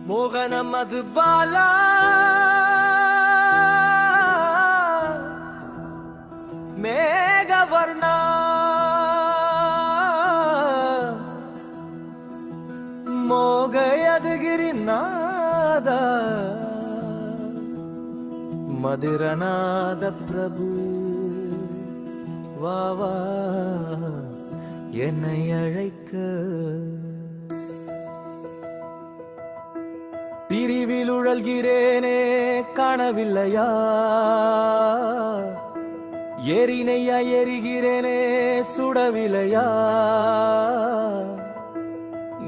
மோகன மதுபாலா மேகவர்ணா மோகயதுகிரிநாத மதுரநாத பிரபு வாவா என்னை அழைக்க பிரிவில் உழல்கிறேனே காணவில்லையா எரினையா எரிகிறேனே சுடவில்லையா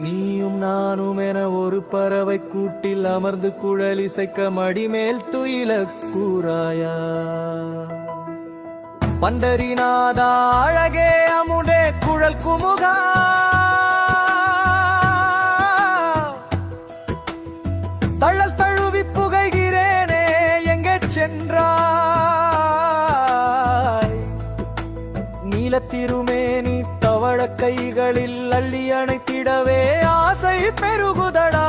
நீயும் நானும் என ஒரு பறவை கூட்டில் அமர்ந்து குழல் இசைக்க மடிமேல் துயில கூறாயா பண்டரிநாதா அழகே அமுதே குழல் குமுகா தள்ளல் தழுவி புகைகிறேனே எங்கே சென்றாய் நீலத்திருமேனி தவழ கைகளில் அள்ளி அணைத்திடவே ஆசை பெருகுதடா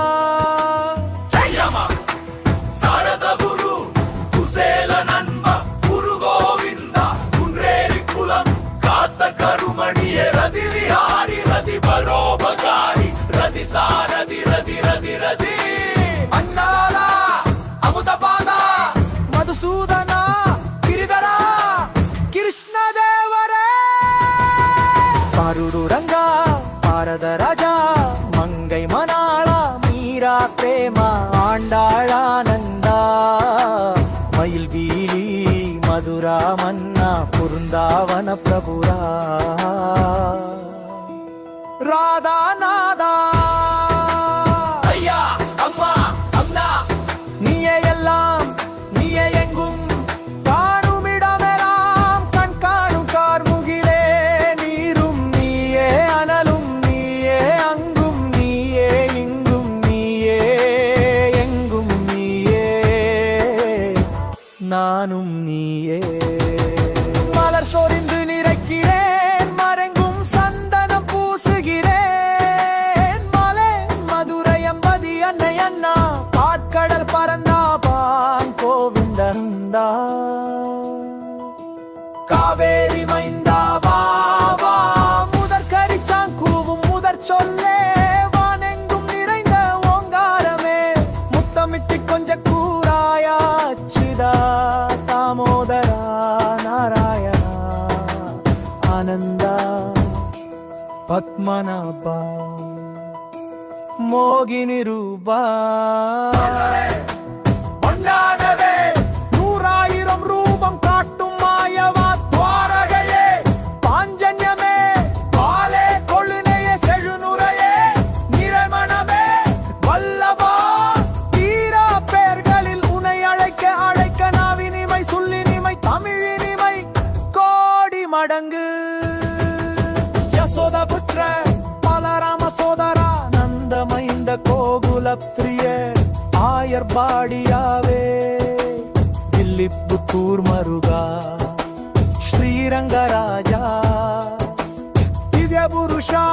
மதுசூதனா கிரிதரா கிருஷ்ணதேவரே பாருடுரங்கா பாரத ராஜா மங்கை மணாளா மீரா பிரேமா ஆண்டாளானந்தா மயில் வீலி மதுரா மன்னா புருந்தாவன பிரபுரா ராதா நாதா ஐயா அம்மா அம்மா நீயே எல்லாம் நீயே எங்கும் காணுமிடமெல்லாம் கண் காணும் கார்முகிலே நீரும் நீயே அனலும் நீயே அங்கும் நீயே இங்கும் நீயே எங்கும் நீயே நானும் நீயே மலர் சொரிந்து நிறைக்கிறேன் மறைங்கும் சந்தனம் பூசுகிறேன் மலை மதுரை அம்பதி அன்னை அண்ணா பாற்கடல் பரந்தா பான் கோவிந்தா காவேரி மைந்தா வா முதற் கரிச்சாங்கூவும் முதற் சொல்லே வானெங்கும் நிறைந்த ஓங்காரமே முத்தமிட்டு கொஞ்ச கூறாயாச்சுதா தாமோதரா நாராயணா ஆனந்தா பத்மநாபா மோகினி ரூபா நூறாயிரம் ரூபம் காட்டும் மாயவா துவாரகையே பாஞ்சன்யமே பாலே கொழுனையே செழுநுரையே நிறைமணமே வல்லவா தீரா பேர்களில் உனை அழைக்க அழைக்க நாவினிமை சொல்லினிமை தமிழினிமை கோடி மடங்கு யசோத புத்திர பலராம சோதரா நந்தமைந்த கோகுல பிரிய ஆயர் பாடியாவே தில்லிப்புத்தூர் மருகா ஸ்ரீரங்கராஜா திவ்ய புருஷா